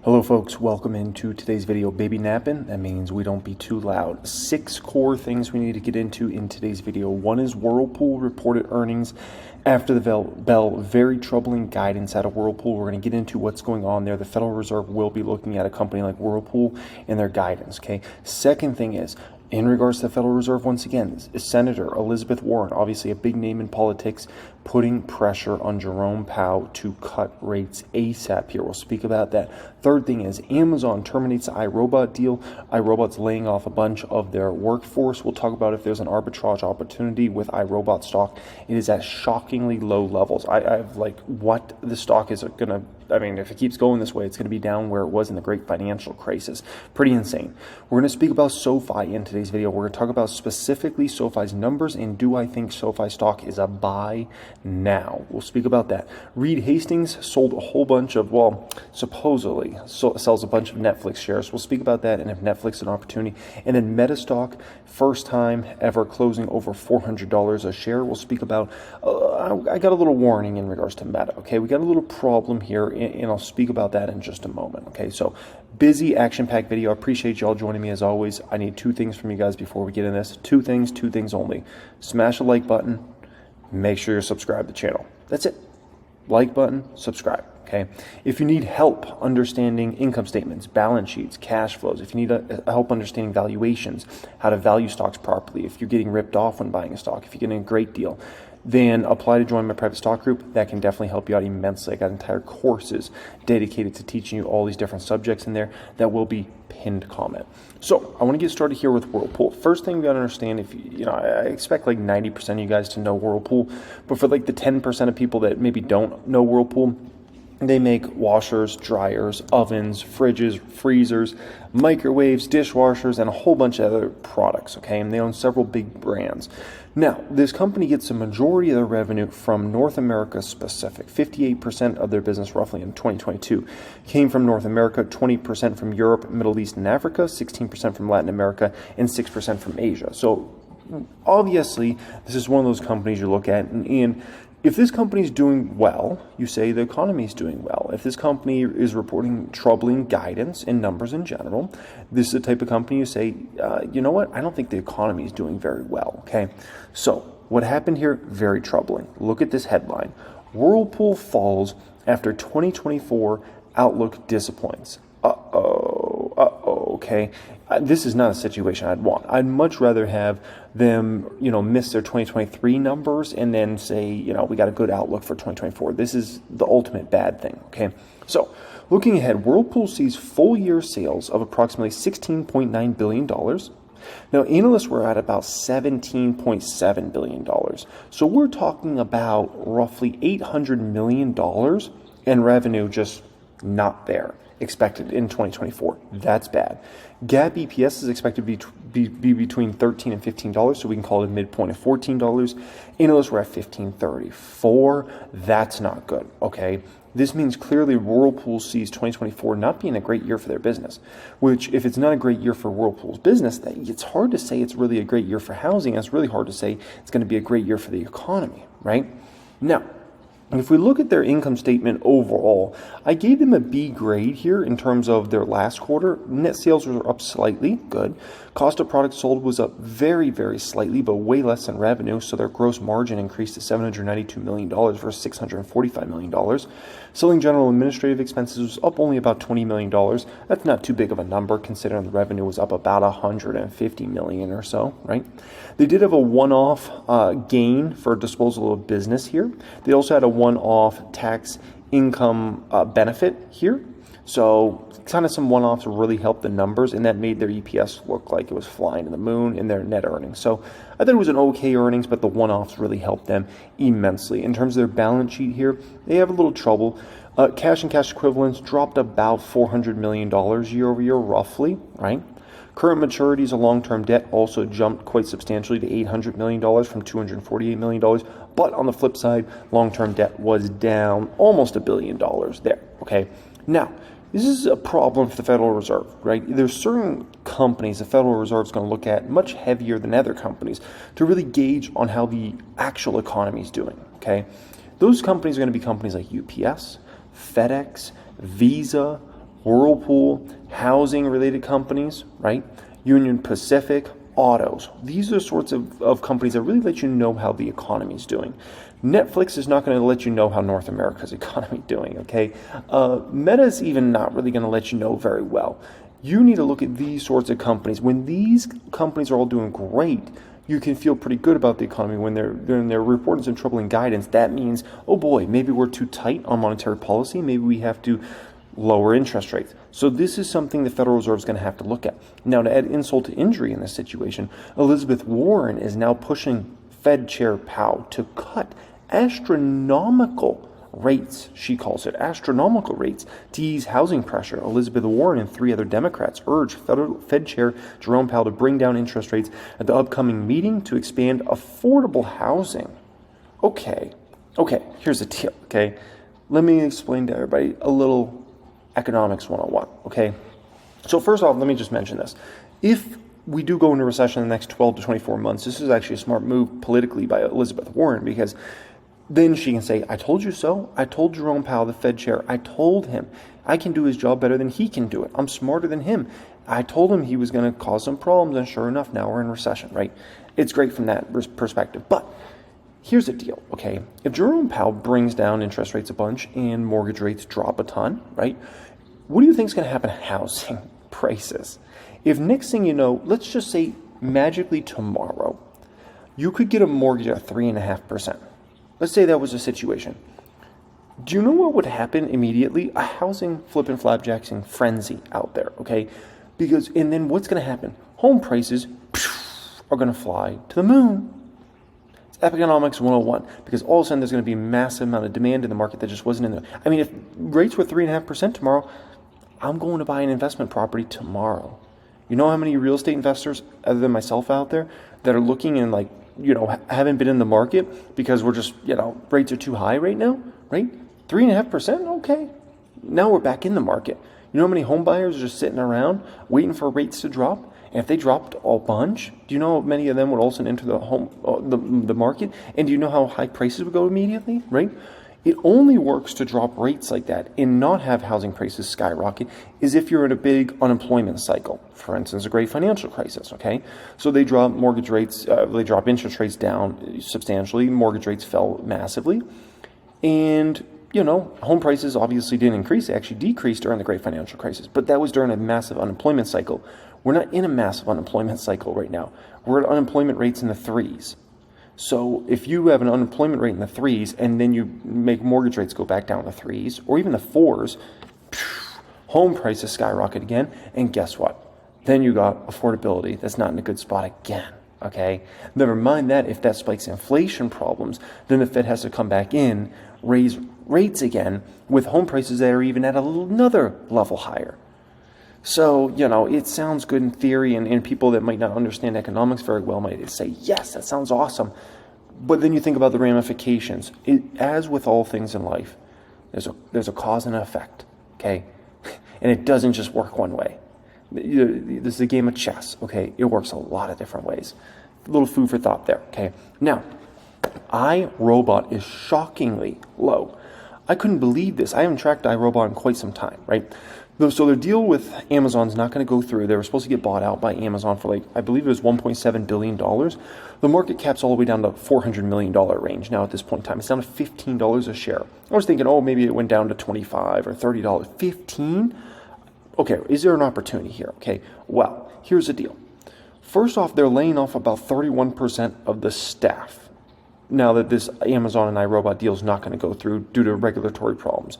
Hello folks, welcome into today's video. Baby napping, that means we don't be too loud. 6 core things we need to get into in today's video. One is Whirlpool reported earnings after the bell. Very troubling guidance out of Whirlpool. We're going to get into what's going on there. The Federal Reserve will be looking at a company like Whirlpool and their guidance, okay? Second thing is, in regards to the Federal Reserve, once again, Senator Elizabeth Warren, obviously a big name in politics, putting pressure on Jerome Powell to cut rates ASAP here. We'll speak about that. Third thing is Amazon terminates the iRobot deal. iRobot's laying off a bunch of their workforce. We'll talk about if there's an arbitrage opportunity with iRobot stock. It is at shockingly low levels. I've like what the stock is going to, I mean, if it keeps going this way, it's going to be down where it was in the great financial crisis. Pretty insane. We're going to speak about Sofi in today's video. We're going to talk about specifically Sofi's numbers and do I think Sofi stock is a buy now. We'll speak about that. Reed Hastings sold a whole bunch of, well, supposedly sells a bunch of Netflix shares. We'll speak about that and if Netflix is an opportunity. And then Meta stock, first time ever closing over $400 a share. We'll speak about, I got a little warning in regards to Meta. Okay, we got a little problem here and I'll speak about that in just a moment. Okay, so busy action-packed video. I appreciate y'all joining me as always. I need 2 things from you guys before we get in this. 2 things only. Smash the like button. Make sure you're subscribed to the channel. That's it. Like button, subscribe. Okay. If you need help understanding income statements, balance sheets, cash flows, if you need help understanding valuations, how to value stocks properly, if you're getting ripped off when buying a stock, if you're getting a great deal, then apply to join my private stock group. That can definitely help you out immensely. I got entire courses dedicated to teaching you all these different subjects in there that will be pinned comment. So I want to get started here with Whirlpool. First thing we got to understand, if you know, I expect like 90% of you guys to know Whirlpool, but for like the 10% of people that maybe don't know Whirlpool, they make washers, dryers, ovens, fridges, freezers, microwaves, dishwashers, and a whole bunch of other products, okay? And they own several big brands. Now, this company gets a majority of their revenue from North America specific. 58% of their business, roughly in 2022, came from North America, 20% from Europe, Middle East, and Africa, 16% from Latin America, and 6% from Asia. So, obviously, this is one of those companies you look at, and if this company is doing well, you say the economy is doing well. If this company is reporting troubling guidance and numbers in general, this is the type of company you say, you know what? I don't think the economy is doing very well, okay? So what happened here? Very troubling. Look at this headline. Whirlpool falls after 2024 outlook disappoints. Okay. This is not a situation I'd want. I'd much rather have them, miss their 2023 numbers and then say, we got a good outlook for 2024. This is the ultimate bad thing, okay? So, looking ahead, Whirlpool sees full year sales of approximately $16.9 billion. Now, analysts were at about $17.7 billion. So, we're talking about roughly $800 million in revenue just not there expected in 2024. That's bad. GAAP EPS is expected to be between $13 and $15, so we can call it a midpoint of $14. Analysts were at $15.34. That's not good, okay? This means clearly Whirlpool sees 2024 not being a great year for their business, which if it's not a great year for Whirlpool's business, it's hard to say it's really a great year for housing. It's really hard to say it's going to be a great year for the economy, right? Now, if we look at their income statement overall, I gave them a B grade here in terms of their last quarter. Net sales were up slightly, good. Cost of products sold was up very, very slightly, but way less than revenue. So their gross margin increased to $792 million versus $645 million. Selling general administrative expenses was up only about $20 million. That's not too big of a number considering the revenue was up about $150 million or so, right? They did have a one-off gain for disposal of business here. They also had a one-off tax income benefit here. So kind of some one-offs really helped the numbers, and that made their EPS look like it was flying to the moon in their net earnings. So I thought it was an okay earnings, but the one-offs really helped them immensely. In terms of their balance sheet here, they have a little trouble. Cash and cash equivalents dropped about $400 million year over year, roughly, right? Current maturities of long-term debt also jumped quite substantially to $800 million from $248 million. But on the flip side, long-term debt was down almost $1 billion there, okay? Now, this is a problem for the Federal Reserve, right? There's certain companies the Federal Reserve is going to look at much heavier than other companies to really gauge on how the actual economy is doing, okay? Those companies are going to be companies like UPS, FedEx, Visa, Whirlpool, housing related companies, right? Union Pacific, autos. These are sorts of companies that really let you know how the economy is doing. Netflix is not going to let you know how North America's economy is doing, okay? Meta's even not really going to let you know very well. You need to look at these sorts of companies. When these companies are all doing great, you can feel pretty good about the economy. When they're reporting some troubling guidance, that means, oh boy, maybe we're too tight on monetary policy. Maybe we have to lower interest rates. So this is something the Federal Reserve is going to have to look at. Now, to add insult to injury in this situation, Elizabeth Warren is now pushing Fed Chair Powell to cut astronomical rates, she calls it, astronomical rates, to ease housing pressure. Elizabeth Warren and 3 other Democrats urge Fed Chair Jerome Powell to bring down interest rates at the upcoming meeting to expand affordable housing. Okay, here's the deal, okay? Let me explain to everybody a little economics 101, okay? So first off, let me just mention this. If we do go into recession in the next 12 to 24 months, this is actually a smart move politically by Elizabeth Warren, because then she can say, I told you so. I told Jerome Powell, the Fed chair, I told him I can do his job better than he can do it. I'm smarter than him. I told him he was going to cause some problems, and sure enough, now we're in recession, right? It's great from that perspective. But here's the deal, okay? If Jerome Powell brings down interest rates a bunch and mortgage rates drop a ton, right? What do you think is going to happen to housing prices? If next thing you know, let's just say magically tomorrow, you could get a mortgage at 3.5%. Let's say that was a situation. Do you know what would happen immediately? A housing flipping flapjacking frenzy out there, okay? And then what's going to happen? Home prices are going to fly to the moon. It's economics 101, because all of a sudden there's going to be a massive amount of demand in the market that just wasn't in there. I mean, if rates were 3.5% tomorrow, I'm going to buy an investment property tomorrow. You know how many real estate investors, other than myself out there, that are looking and haven't been in the market because we're just, rates are too high right now, right? 3.5%, okay. Now we're back in the market. You know how many home buyers are just sitting around waiting for rates to drop? And if they dropped a bunch, do you know how many of them would also enter the market? And do you know how high prices would go immediately, right? It only works to drop rates like that and not have housing prices skyrocket is if you're in a big unemployment cycle. For instance, a great financial crisis, okay? So they drop mortgage rates, they drop interest rates down substantially, mortgage rates fell massively, and home prices obviously didn't increase, they actually decreased during the great financial crisis, but that was during a massive unemployment cycle. We're not in a massive unemployment cycle right now. We're at unemployment rates in the 3s. So if you have an unemployment rate in the 3s and then you make mortgage rates go back down to 3s or even the 4s, home prices skyrocket again. And guess what? Then you got affordability that's not in a good spot again. Okay? Never mind that. If that spikes inflation problems, then the Fed has to come back in, raise rates again with home prices that are even at another level higher. So, it sounds good in theory, and people that might not understand economics very well might say, yes, that sounds awesome. But then you think about the ramifications. As with all things in life, there's a cause and an effect, okay? And it doesn't just work one way. This is a game of chess, okay? It works a lot of different ways. A little food for thought there, okay? Now, iRobot is shockingly low. I couldn't believe this. I haven't tracked iRobot in quite some time, right? So their deal with Amazon's not going to go through. They were supposed to get bought out by Amazon for I believe it was $1.7 billion. The market cap's all the way down to $400 million range now at this point in time. It's down to $15 a share. I was thinking, maybe it went down to $25 or $30. 15? Okay, is there an opportunity here? Okay, well, here's the deal. First off, they're laying off about 31% of the staff now that this Amazon and iRobot deal is not going to go through due to regulatory problems.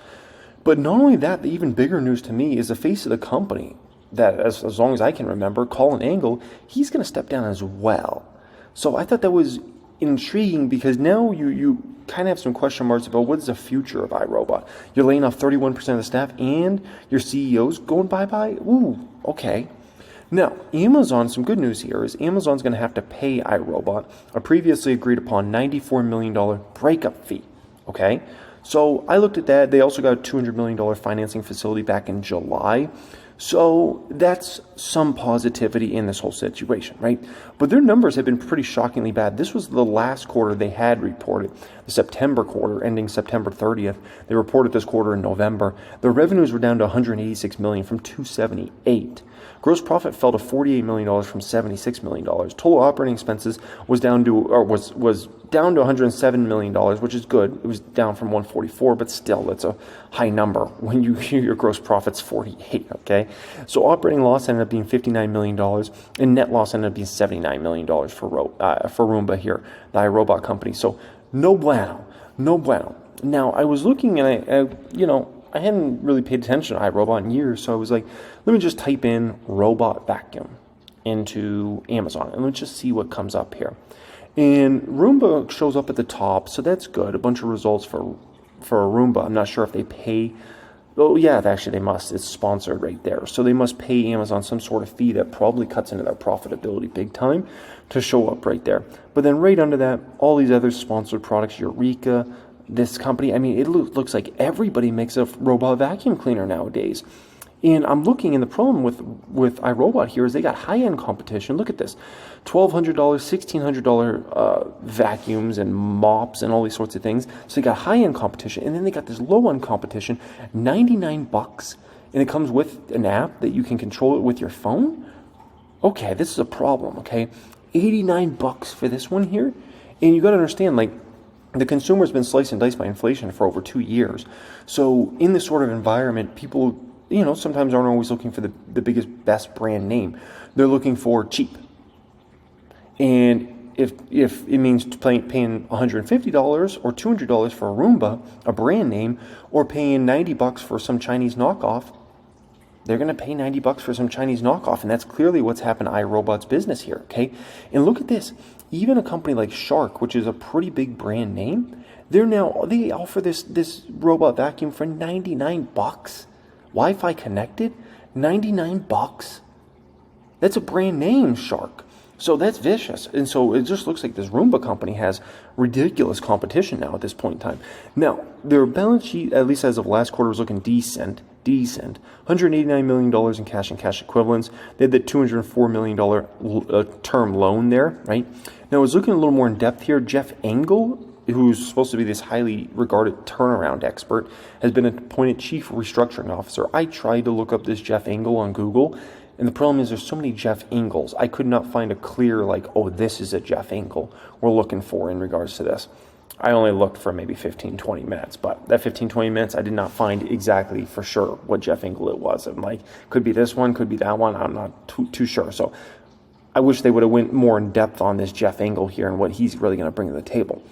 But not only that, the even bigger news to me is the face of the company that, as long as I can remember, Colin Angle, he's going to step down as well. So I thought that was intriguing because now you kind of have some question marks about what's the future of iRobot. You're laying off 31% of the staff and your CEO's going bye-bye? Ooh, okay. Now, Amazon, some good news here is Amazon's going to have to pay iRobot a previously agreed upon $94 million breakup fee, okay? So I looked at that. They also got a $200 million financing facility back in July. So that's some positivity in this whole situation, right? But their numbers have been pretty shockingly bad. This was the last quarter they had reported, the September quarter, ending September 30th. They reported this quarter in November. Their revenues were down to $186 million from $278. Gross profit fell to $48 million from $76 million. Total operating expenses was down to $107 million, which is good. It was down from 144, but still, that's a high number when you hear your gross profit's 48, okay? So operating loss ended up being $59 million, and net loss ended up being $79 million for Roomba here, the iRobot company. So no bueno, no bueno. Now, I was looking, and I hadn't really paid attention to iRobot in years, so I was like, let me just type in robot vacuum into Amazon, and let's just see what comes up here. And Roomba shows up at the top, so that's good. A bunch of results for a Roomba. I'm not sure if they pay. Oh, yeah, actually they must. It's sponsored right there. So they must pay Amazon some sort of fee that probably cuts into their profitability big time to show up right there. But then right under that, all these other sponsored products, Eureka, this company, I mean, it looks like everybody makes a robot vacuum cleaner nowadays. And I'm looking, and the problem with iRobot here is they got high-end competition. Look at this, $1,200, $1,600 vacuums and mops and all these sorts of things. So they got high-end competition, and then they got this low-end competition, $99, and it comes with an app that you can control it with your phone. Okay, this is a problem, okay? $89 for this one here, and you got to understand, like, the consumer's been sliced and diced by inflation for over 2 years. So in this sort of environment, people, sometimes aren't always looking for the biggest, best brand name. They're looking for cheap. And if it means paying $150 or $200 for a Roomba, a brand name, or paying $90 for some Chinese knockoff, they're going to pay $90 for some Chinese knockoff. And that's clearly what's happened to iRobot's business here, okay? And look at this. Even a company like Shark, which is a pretty big brand name, they offer this robot vacuum for $99. Wi-Fi connected, $99. That's a brand name, Shark. So that's vicious. And so it just looks like this Roomba company has ridiculous competition now at this point in time. Now, their balance sheet, at least as of last quarter, was looking decent. $189 million in cash and cash equivalents. They had that $204 million term loan there, right? Now, I was looking a little more in depth here. Jeff Engel, who's supposed to be this highly regarded turnaround expert, has been appointed chief restructuring officer. I tried to look up this Jeff Engel on Google, and the problem is there's so many Jeff Engels. I could not find a clear, this is a Jeff Engel we're looking for in regards to this. I only looked for maybe 15, 20 minutes, but that 15, 20 minutes, I did not find exactly for sure what Jeff Engel it was. I'm like, could be this one, could be that one. I'm not too sure. So I wish they would have went more in depth on this Jeff Engel here and what he's really going to bring to the table.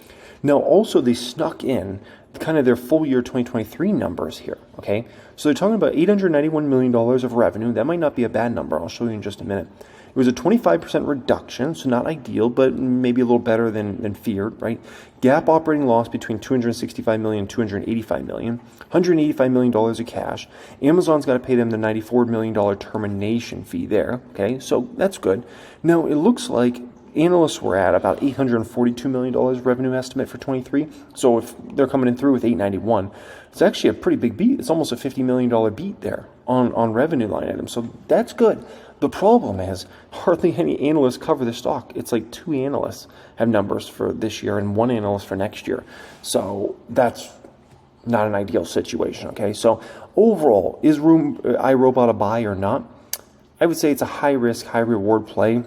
Now, also, they snuck in kind of their full year 2023 numbers here, okay? So they're talking about $891 million of revenue. That might not be a bad number. I'll show you in just a minute. It was a 25% reduction, so not ideal, but maybe a little better than feared, right? GAAP operating loss between $265 million and $285 million, $185 million of cash. Amazon's got to pay them the $94 million termination fee there, okay? So that's good. Now, it looks like analysts were at about $842 million revenue estimate for 23. So if they're coming in through with 891, it's actually a pretty big beat. It's almost a $50 million beat there on revenue line items. So that's good. The problem is hardly any analysts cover the stock. It's like 2 analysts have numbers for this year and 1 analyst for next year. So that's not an ideal situation, okay? So overall, is iRobot a buy or not? I would say it's a high-risk, high-reward play.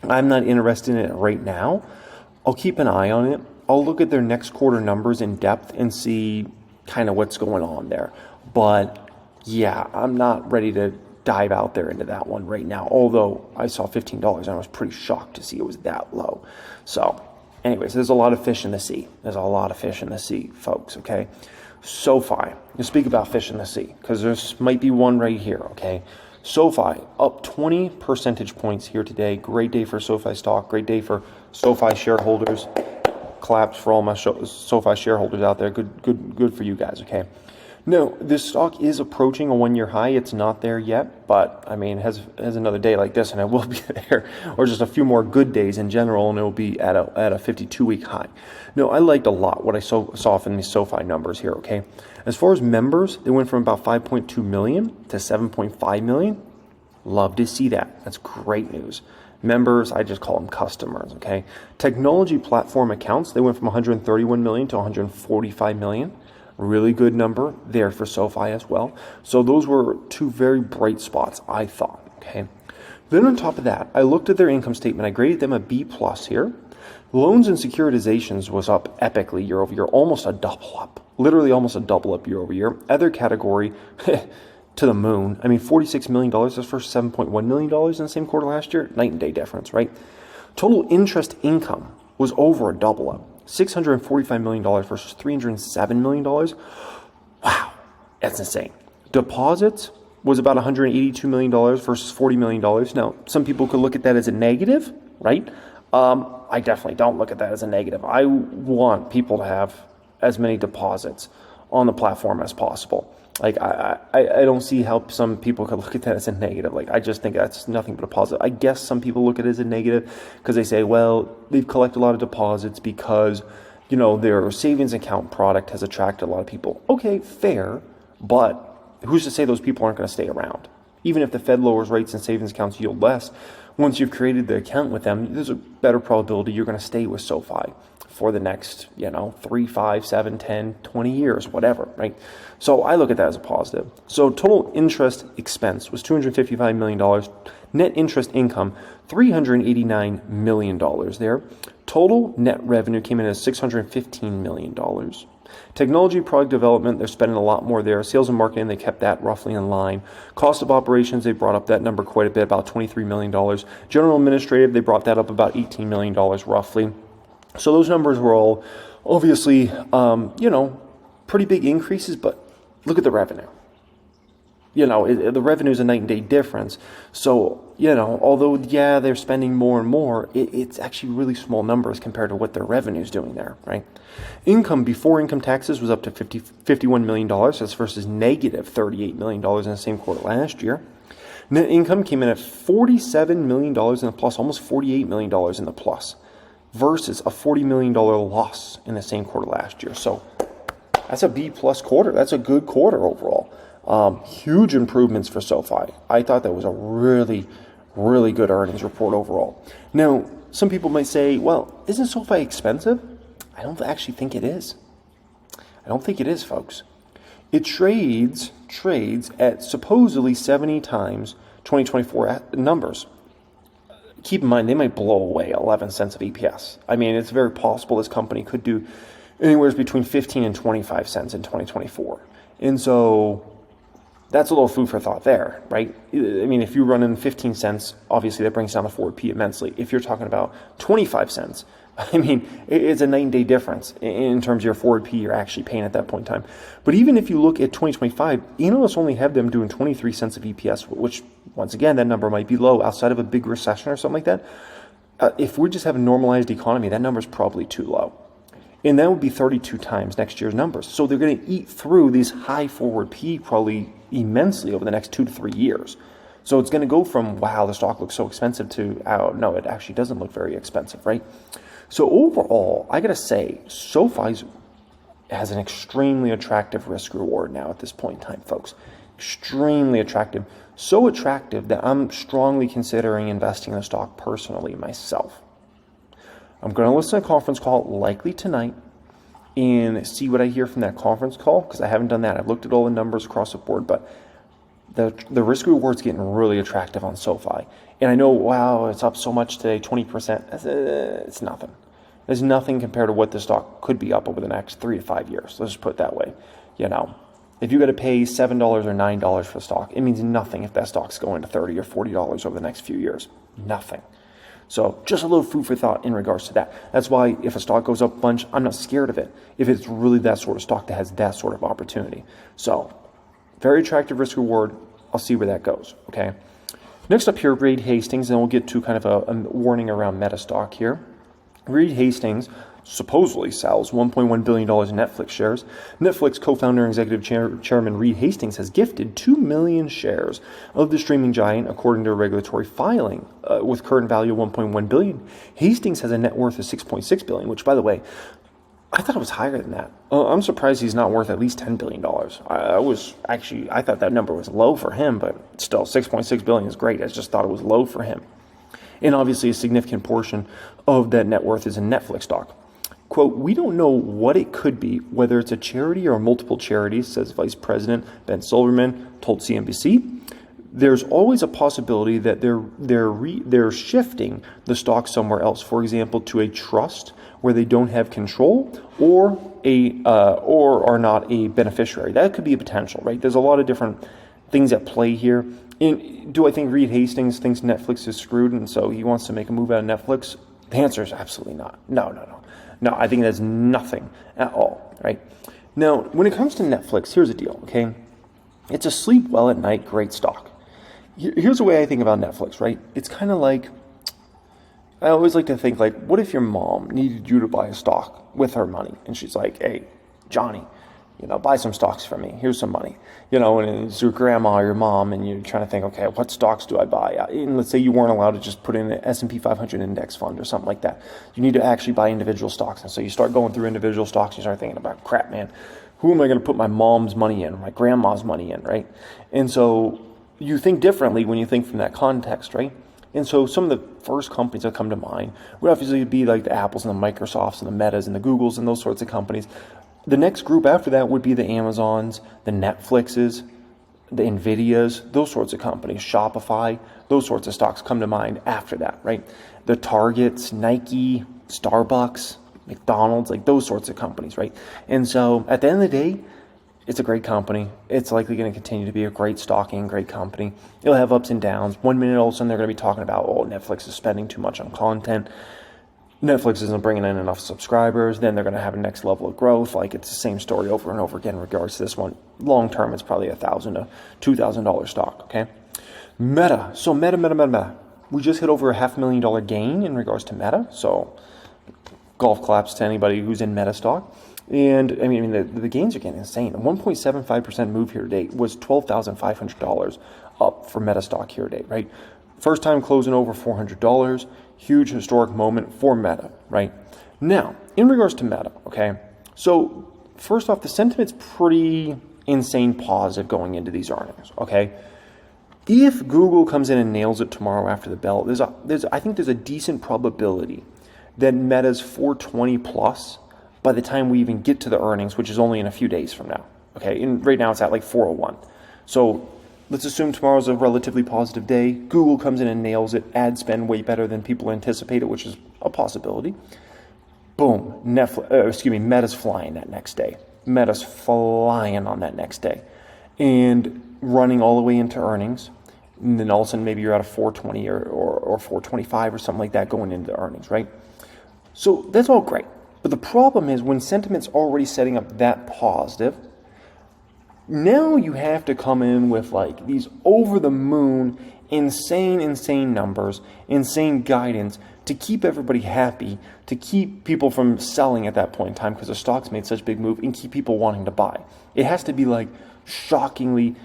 I'm not interested in it right now. I'll keep an eye on it. I'll look at their next quarter numbers in depth and see kind of what's going on there. But yeah, I'm not ready to dive out there into that one right now. Although I saw $15 and I was pretty shocked to see it was that low. So anyways, there's a lot of fish in the sea. There's a lot of fish in the sea, folks, okay? Sofi, you speak about fish in the sea because there might be one right here, okay? Sofi up 20 percentage points here today. Great day for Sofi stock. Great day for Sofi shareholders. Claps for all my Sofi shareholders out there. Good for you guys. Okay. No, this stock is approaching a 1-year high. It's not there yet, but I mean, it has another day like this, and it will be there, or just a few more good days in general, and it will be at a 52-week high. No, I liked a lot what I saw from these Sofi numbers here. Okay, as far as members, they went from about 5.2 million to 7.5 million. Love to see that. That's great news. Members, I just call them customers, okay? Technology platform accounts, they went from 131 million to 145 million. Really good number there for SoFi as well. So those were two very bright spots, I thought, okay? Then on top of that, I looked at their income statement. I graded them a B plus here. Loans and securitizations was up epically year over year, almost a double up. Literally almost a double up year over year. Other category, to the moon. I mean, $46 million, that's for $7.1 million in the same quarter last year. Night and day difference, right? Total interest income was over a double up. $645 million versus $307 million. Wow, that's insane. Deposits was about $182 million versus $40 million. Now, some people could look at that as a negative, right? I definitely don't look at that as a negative. I want people to have as many deposits on the platform as possible. Like, I don't see how some people could look at that as a negative. Like, I just think that's nothing but a positive. I guess some people look at it as a negative because they say, well, they've collected a lot of deposits because, you know, their savings account product has attracted a lot of people. Okay, fair, but who's to say those people aren't going to stay around? Even if the Fed lowers rates and savings accounts yield less, once you've created the account with them, there's a better probability you're going to stay with SoFi for the next, 3, 5, 7, 10, 20 years, whatever, right? So I look at that as a positive. So total interest expense was $255 million. Net interest income, $389 million there. Total net revenue came in at $615 million. Technology product development, they're spending a lot more there. Sales and marketing, they kept that roughly in line. Cost of operations, they brought up that number quite a bit, about $23 million. General administrative, they brought that up about $18 million roughly. So those numbers were all obviously, pretty big increases, but look at the revenue. The revenue is a night and day difference. So, although, they're spending more and more, it's actually really small numbers compared to what their revenue is doing there, right? Income before income taxes was up to $51 million. That's versus negative $38 million in the same quarter last year. Net income came in at $47 million in the plus, almost $48 million in the plus, versus a $40 million loss in the same quarter last year. So that's a B plus quarter. That's a good quarter overall. Huge improvements for SoFi. I thought that was a really, really good earnings report overall. Now, some people might say, well, isn't SoFi expensive? I don't actually think it is. I don't think it is, folks. It trades at supposedly 70 times 2024 numbers. Keep in mind, they might blow away 11 cents of EPS. I mean, it's very possible this company could do anywhere between 15 and 25 cents in 2024. And so that's a little food for thought there, right? I mean, if you run in 15 cents, obviously that brings down the forward P immensely. If you're talking about 25 cents, I mean, it's a 9-day difference in terms of your forward P you're actually paying at that point in time. But even if you look at 2025, analysts only have them doing 23 cents of EPS, which, once again, that number might be low outside of a big recession or something like that. If we just have a normalized economy, that number's probably too low. And that would be 32 times next year's numbers. So they're going to eat through these high forward P probably immensely over the next 2 to 3 years. So it's going to go from, wow, the stock looks so expensive to, oh, no, it actually doesn't look very expensive, right? So overall, I got to say, SoFi has an extremely attractive risk reward now at this point in time, folks. Extremely attractive. So attractive that I'm strongly considering investing in the stock personally myself. I'm going to listen to a conference call likely tonight and see what I hear from that conference call, because I haven't done that. I've looked at all the numbers across the board, but the risk reward's getting really attractive on SoFi. And I know, wow, it's up so much today, 20%. It's nothing. There's nothing compared to what the stock could be up over the next 3 to 5 years. Let's just put it that way. If you got to pay $7 or $9 for the stock, it means nothing if that stock's going to $30 or $40 over the next few years. Nothing. So just a little food for thought in regards to that. That's why if a stock goes up a bunch, I'm not scared of it if it's really that sort of stock that has that sort of opportunity. So very attractive risk reward. I'll see where that goes, okay? Next up here, Reed Hastings, and we'll get to kind of a warning around meta stock here. Reed Hastings supposedly sells $1.1 billion in Netflix shares. Netflix co-founder and executive chairman Reed Hastings has gifted 2 million shares of the streaming giant, according to a regulatory filing, with current value of $1.1 billion. Hastings has a net worth of $6.6 billion, which, by the way, I thought it was higher than that. I'm surprised he's not worth at least $10 billion. I thought that number was low for him, but still, $6.6 billion is great. I just thought it was low for him. And obviously, a significant portion of that net worth is in Netflix stock. Quote, we don't know what it could be, whether it's a charity or multiple charities, says Vice President Ben Silverman told CNBC. There's always a possibility that they're shifting the stock somewhere else. For example, to a trust where they don't have control, or are not a beneficiary. That could be a potential, right? There's a lot of different things at play here. Do I think Reed Hastings thinks Netflix is screwed and so he wants to make a move out of Netflix? The answer is absolutely not. No, I think that's nothing at all, right? Now, when it comes to Netflix, here's the deal, okay? It's a sleep well at night, great stock. Here's the way I think about Netflix, right? It's kind of like, I always like to think like, what if your mom needed you to buy a stock with her money? And she's like, hey, Johnny, buy some stocks for me. Here's some money. And it's your grandma or your mom, and you're trying to think, okay, what stocks do I buy? And let's say you weren't allowed to just put in an S&P 500 index fund or something like that. You need to actually buy individual stocks. And so you start going through individual stocks, and you start thinking about, crap, man, who am I going to put my mom's money in, or my grandma's money in, right? And so you think differently when you think from that context, right? And so some of the first companies that come to mind would obviously be like the Apples and the Microsofts and the Metas and the Googles and those sorts of companies. The next group after that would be the Amazons, the Netflixes, the Nvidias, those sorts of companies, Shopify, those sorts of stocks come to mind after that, right? The Targets, Nike, Starbucks, McDonald's, like those sorts of companies, right? And so at the end of the day, it's a great company. It's likely going to continue to be a great stock and great company. It'll have ups and downs. 1 minute, all of a sudden, they're going to be talking about, oh, Netflix is spending too much on content. Netflix isn't bringing in enough subscribers. Then they're going to have a next level of growth. Like, it's the same story over and over again in regards to this one. Long term, it's probably $1,000 to $2,000 stock, okay? Meta. So Meta. We just hit over a $500,000 gain in regards to Meta. So golf claps to anybody who's in Meta stock. And, I mean, the gains are getting insane. A 1.75% move here today was $12,500 up for Meta stock here today, right? First time closing over $400. Huge historic moment for Meta, right? Now, in regards to Meta, okay? So, first off, the sentiment's pretty insane positive going into these earnings, okay? If Google comes in and nails it tomorrow after the bell, I think there's a decent probability that Meta's 420 plus by the time we even get to the earnings, which is only in a few days from now. Okay, and right now it's at like 401. So let's assume tomorrow's a relatively positive day. Google comes in and nails it. Ad spend way better than people anticipated, which is a possibility. Boom, Meta's flying that next day. Meta's flying on that next day, and running all the way into earnings. And then all of a sudden, maybe you're at a 420 or 425 or something like that going into the earnings, right? So that's all great. But the problem is when sentiment's already setting up that positive, now you have to come in with like these over the moon, insane numbers, insane guidance to keep everybody happy, to keep people from selling at that point in time because the stock's made such a big move and keep people wanting to buy. It has to be like shockingly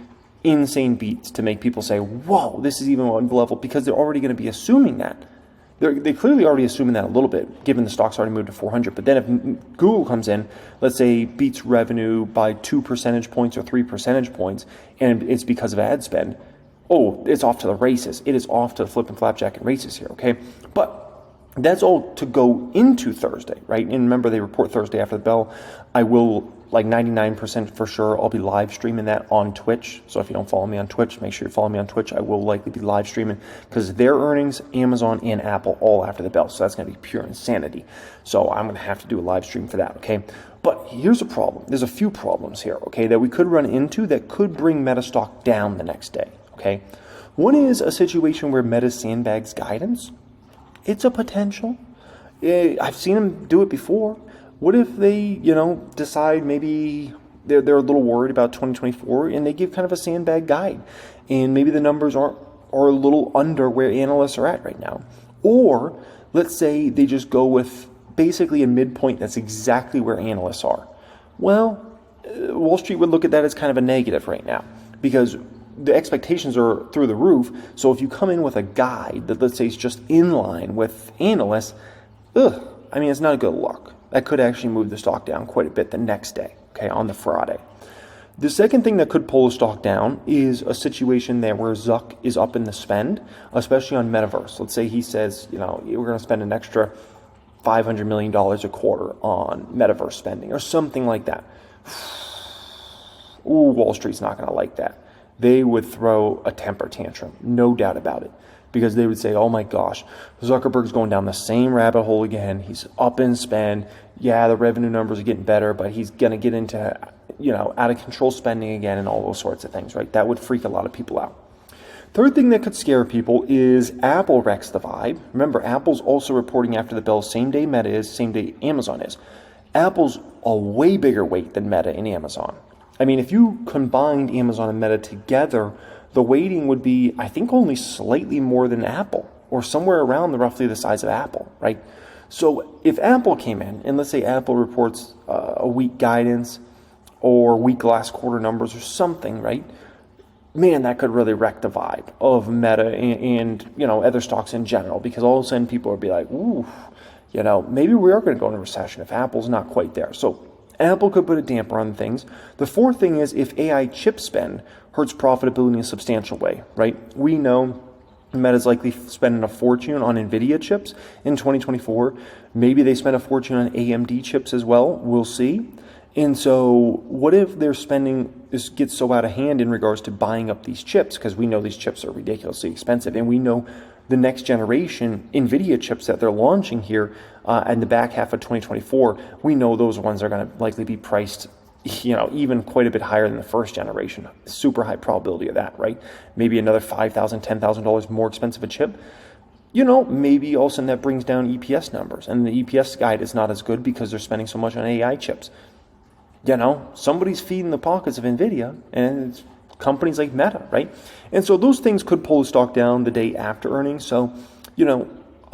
insane beats to make people say, whoa, this is even one level, because they're already going to be assuming that. They're clearly already assuming that a little bit, given the stock's already moved to 400. But then if Google comes in, let's say beats revenue by 2 percentage points or 3 percentage points, and it's because of ad spend, oh, it's off to the races. It is off to the flip and flapjack and races here, okay? But that's all to go into Thursday, right? And remember, they report Thursday after the bell. I will, like 99% for sure, I'll be live streaming that on Twitch. So if you don't follow me on Twitch, make sure you follow me on Twitch. I will likely be live streaming because their earnings, Amazon and Apple, all after the bell. So that's going to be pure insanity. So I'm going to have to do a live stream for that, okay? But here's a problem. There's a few problems here, okay, that we could run into that could bring Meta stock down the next day, okay? One is a situation where Meta sandbags guidance. It's a potential. I've seen them do it before. What if they, decide maybe they're a little worried about 2024 and they give kind of a sandbag guide, and maybe the numbers are a little under where analysts are at right now? Or let's say they just go with basically a midpoint that's exactly where analysts are. Well, Wall Street would look at that as kind of a negative right now because the expectations are through the roof. So if you come in with a guide that, let's say, is just in line with analysts, it's not a good look. That could actually move the stock down quite a bit the next day, okay, on the Friday. The second thing that could pull the stock down is a situation there where Zuck is up in the spend, especially on Metaverse. Let's say he says, we're going to spend an extra $500 million a quarter on Metaverse spending or something like that. Ooh, Wall Street's not going to like that. They would throw a temper tantrum, no doubt about it, because they would say, oh my gosh, Zuckerberg's going down the same rabbit hole again. He's up in spend. Yeah, the revenue numbers are getting better, but he's going to get into, out of control spending again and all those sorts of things, right? That would freak a lot of people out. Third thing that could scare people is Apple wrecks the vibe. Remember, Apple's also reporting after the bell, same day Meta is, same day Amazon is. Apple's a way bigger weight than Meta and Amazon. I mean, if you combined Amazon and Meta together, the weighting would be, I think, only slightly more than Apple, or somewhere around roughly the size of Apple, right? So if Apple came in, and let's say Apple reports a weak guidance or weak last quarter numbers or something, right? Man, that could really wreck the vibe of Meta and other stocks in general, because all of a sudden people would be like, ooh, maybe we are going to go into recession if Apple's not quite there. So Apple could put a damper on things. The fourth thing is if AI chip spend hurts profitability in a substantial way, right? We know Meta's likely spending a fortune on NVIDIA chips in 2024. Maybe they spend a fortune on AMD chips as well. We'll see. And so what if their spending gets so out of hand in regards to buying up these chips? Because we know these chips are ridiculously expensive. And we know the next generation NVIDIA chips that they're launching here in the back half of 2024, we know those ones are going to likely be priced even quite a bit higher than the first generation. Super high probability of that, right? Maybe another $5,000, $10,000 more expensive a chip. Maybe all of a sudden that brings down EPS numbers. And the EPS guide is not as good because they're spending so much on AI chips. Somebody's feeding the pockets of NVIDIA, and it's companies like Meta, right? And so those things could pull the stock down the day after earnings. So,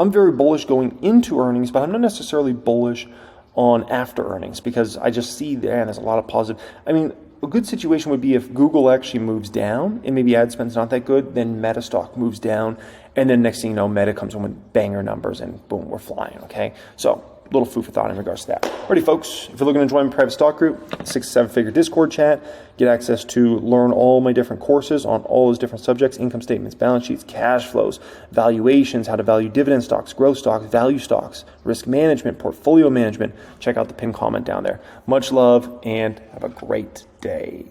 I'm very bullish going into earnings, but I'm not necessarily bullish on after earnings because I just see there's a lot of positive. I mean, a good situation would be if Google actually moves down and maybe ad spend's not that good, then Meta stock moves down, and then next thing you know, Meta comes in with banger numbers and boom, we're flying, okay? So little food for thought in regards to that. Alrighty, folks, if you're looking to join my private stock group, 6 to 7 figure Discord chat, get access to learn all my different courses on all those different subjects, income statements, balance sheets, cash flows, valuations, how to value dividend stocks, growth stocks, value stocks, risk management, portfolio management. Check out the pinned comment down there. Much love and have a great day.